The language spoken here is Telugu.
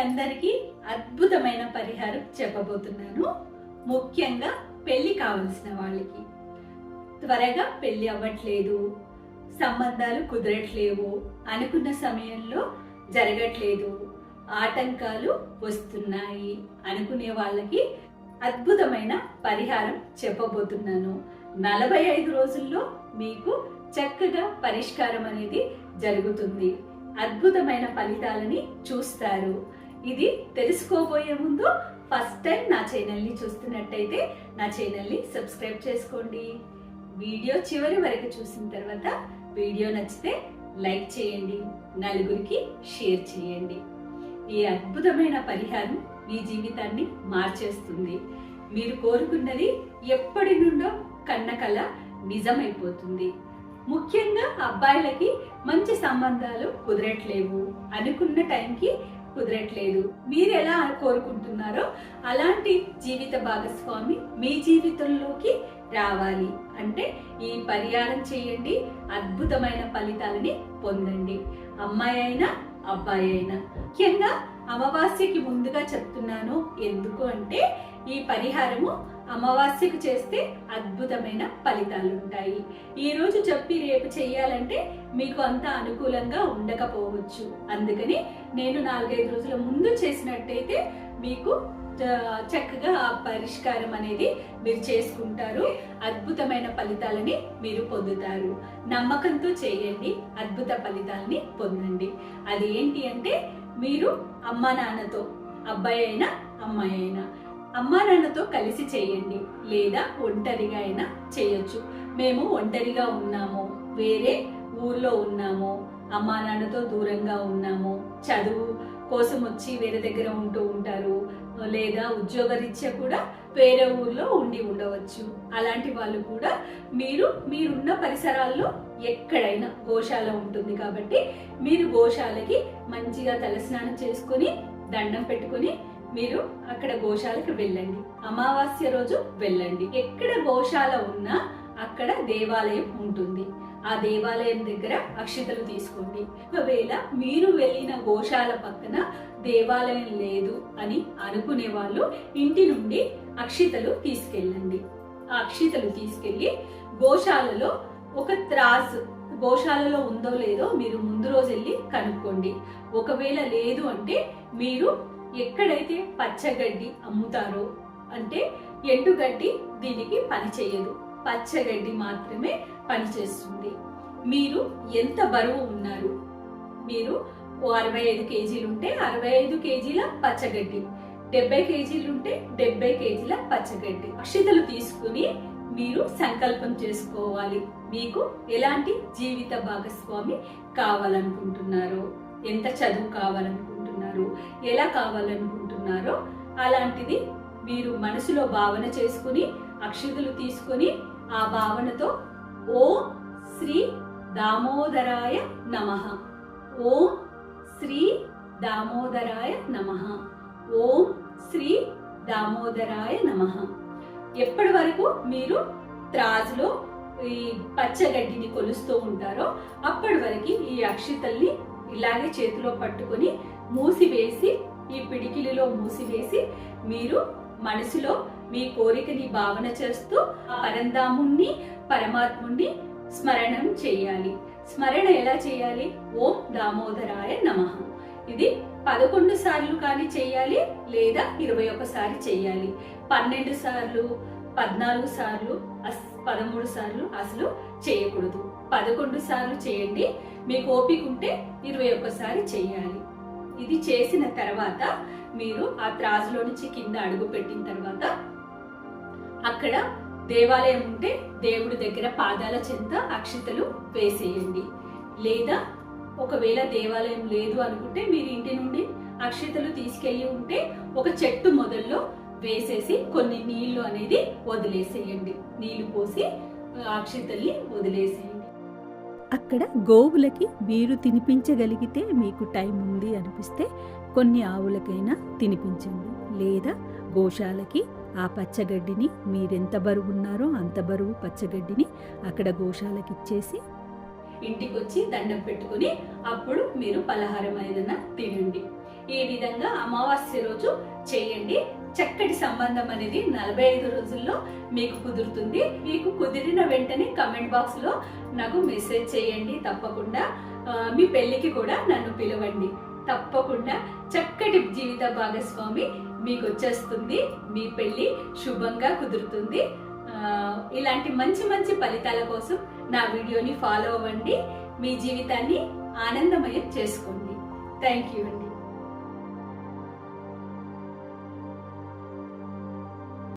అందరికీ అద్భుతమైన పరిహారం చెప్పబోతున్నాను. ముఖ్యంగా పెళ్లి కావలసిన వాళ్ళకి. త్వరగా పెళ్లి అవ్వట్లేదు, సంబంధాలు కుదరట్లేవు, అనుకున్న సమయంలో జరగట్లేదు, ఆటంకాలు వస్తున్నాయి అనుకునే వాళ్ళకి అద్భుతమైన పరిహారం చెప్పబోతున్నాను. 45 రోజుల్లో మీకు చక్కగా పరిష్కారం అనేది జరుగుతుంది. అద్భుతమైన ఫలితాలని చూస్తారు. ఇది తెలుసుకోబోయే ముందు ఫస్ట్ టైం నా ఛానల్ని చూస్తున్నట్టయితే నా ఛానల్ని సబ్స్క్రైబ్ చేసుకోండి. వీడియో చివరి వరకు చూసిన తర్వాత వీడియో నచ్చితే లైక్ చేయండి, నలుగురికి షేర్ చేయండి. ఈ అద్భుతమైన పరిహారం మీ జీవితాన్ని మార్చేస్తుంది. మీరు కోరుకున్నది ఎప్పటి నుండో కన్న కల నిజమైపోతుంది. ముఖ్యంగా అబ్బాయిలకి మంచి సంబంధాలు కుదరట్లేవు, అనుకున్న టైంకి కుదరట్లేదు. మీరు ఎలా కోరుకుంటున్నారో అలాంటి జీవిత భాగస్వామి మీ జీవితంలోకి రావాలి అంటే ఈ పరిహారం చేయండి. అద్భుతమైన ఫలితాలని పొందండి. అమ్మాయి అయినా అబ్బాయి అయినా. ముఖ్యంగా అమావాస్యకి ముందుగా చెప్తున్నాను. ఎందుకు అంటే ఈ పరిహారము అమావాస్యకు చేస్తే అద్భుతమైన ఫలితాలు ఉంటాయి. ఈ రోజు చెప్పి రేపు చేయాలంటే మీకు అంత అనుకూలంగా ఉండకపోవచ్చు. అందుకని నేను 4-5 రోజుల ముందు చేసినట్టయితే మీకు చక్కగా ఆ పరిష్కారం అనేది మీరు చేసుకుంటారు. అద్భుతమైన ఫలితాలని మీరు పొందుతారు. నమ్మకంతో చేయండి, అద్భుత ఫలితాలని పొందండి. అది ఏంటి అంటే మీరు అమ్మా నాన్నతో, అబ్బాయి అయినా అమ్మాయి అయినా అమ్మా నాన్నతో కలిసి చేయండి, లేదా ఒంటరిగా అయినా చేయొచ్చు. మేము ఒంటరిగా ఉన్నాము, వేరే ఊర్లో ఉన్నాము, అమ్మా నాన్నతో దూరంగా ఉన్నాము, చదువు కోసం వచ్చి వేరే దగ్గర ఉంటూ ఉంటారు, లేదా ఉద్యోగరీత్యా కూడా వేరే ఊర్లో ఉండవచ్చు. అలాంటి వాళ్ళు కూడా మీరున్న పరిసరాల్లో ఎక్కడైనా గోశాల ఉంటుంది కాబట్టి మీరు గోశాలకి మంచిగా తలస్నానం చేసుకొని దండం పెట్టుకొని మీరు అక్కడ గోశాలకు వెళ్ళండి. అమావాస్య రోజు వెళ్ళండి. ఎక్కడ గోశాల ఉన్నా అక్కడ దేవాలయం ఉంటుంది. ఆ దేవాలయం దగ్గర అక్షితలు తీసుకోండి. ఒకవేళ మీరు వెళ్ళిన గోశాల పక్కన దేవాలయం లేదు అని అనుకునే వాళ్ళు ఇంటి నుండి అక్షితలు తీసుకెళ్ళండి. ఆ అక్షితలు తీసుకెళ్ళి గోశాలలో ఒక త్రాసు, గోశాలలో ఉందో లేదో మీరు ముందు రోజు వెళ్ళి కనుక్కోండి. ఒకవేళ లేదు అంటే మీరు ఎక్కడైతే పచ్చగడ్డి అమ్ముతారో, అంటే ఎండుగడ్డి దీనికి పని చేయదు, పచ్చగడ్డి మాత్రమే పనిచేస్తుంది. మీరు ఎంత బరువు ఉన్నారు, మీరు 65 కేజీలు ఉంటే 65 కేజీల పచ్చగడ్డి, 70 కేజీలు ఉంటే 70 కేజీల పచ్చగడ్డి అక్షితలు తీసుకుని మీరు సంకల్పం చేసుకోవాలి. మీకు ఎలాంటి జీవిత భాగస్వామి కావాలనుకుంటున్నారో, ఎంత చదువు కావాలనుకుంటున్నారో, ఎలా కావాలనుకుంటున్నారో అలాంటిది మీరు మనసులో భావన చేసుకుని అక్షితలు తీసుకొని ఆ భావనతో ఓం శ్రీ దామోదరాయ నమః, ఓం శ్రీ దామోదరాయ నమః, ఓం శ్రీ దామోదరాయ నమః. ఎప్పటి వరకు మీరు త్రాజులో ఈ పచ్చగడ్డిని కొలుస్తూ ఉంటారో అప్పటి వరకు ఈ అక్షితల్ని ఇలాగే చేతిలో పట్టుకొని మూసివేసి, ఈ పిడికిలిలో మూసివేసి మీరు మనసులో మీ కోరికని భావన చేస్తూ పరంధాముణ్ణి, పరమాత్ముణ్ణి స్మరణం చేయాలి. స్మరణ ఎలా చేయాలి? ఓం దామోదరాయ నమః. ఇది 11 సార్లు కానీ చేయాలి, లేదా 21 సార్లు చేయాలి. 12 సార్లు, 14 సార్లు, 13 సార్లు అసలు చేయకూడదు. 11 సార్లు చేయండి. మీకు ఓపిక ఉంటే 21 సారి చేయాలి. ఇది చేసిన తర్వాత మీరు ఆ త్రాజులో నుంచి కింద అడుగు పెట్టిన తర్వాత అక్కడ దేవాలయం ఉంటే దేవుడి దగ్గర పాదాల చెంత అక్షితలు వేసేయండి. లేదా ఒకవేళ దేవాలయం లేదు అనుకుంటే మీరు ఇంటి నుండి అక్షితలు తీసుకెళ్లి ఉంటే ఒక చెట్టు మొదల్లో వేసేసి కొన్ని నీళ్లు అనేది వదిలేసేయండి. నీళ్లు పోసి అక్షితల్ని వదిలేసేయండి. అక్కడ గోవులకి మీరు తినిపించగలిగితే, మీకు టైం ఉంది అనిపిస్తే కొన్ని ఆవులకైనా తినిపించండి. లేదా గోశాలకి ఆ పచ్చగడ్డిని, మీరెంత బరువు ఉన్నారో అంత బరువు పచ్చగడ్డిని అక్కడ గోశాలకి ఇచ్చేసి ఇంటికి వచ్చి దండం పెట్టుకుని అప్పుడు మీరు పలహారం ఏదైనా తినండి. ఈ విధంగా అమావాస్య రోజు చేయండి. చక్కటి సంబంధం అనేది 45 రోజుల్లో మీకు కుదురుతుంది. మీకు కుదిరిన వెంటనే కమెంట్ బాక్స్ లో నాకు మెసేజ్ చేయండి. తప్పకుండా మీ పెళ్లికి కూడా నన్ను పిలవండి. తప్పకుండా చక్కటి జీవిత భాగస్వామి మీకు వచ్చేస్తుంది. మీ పెళ్లి శుభంగా కుదురుతుంది. ఇలాంటి మంచి మంచి ఫలితాల కోసం నా వీడియోని ఫాలో అవ్వండి. మీ జీవితాన్ని ఆనందమయం చేసుకోండి. థ్యాంక్ యూ అండి.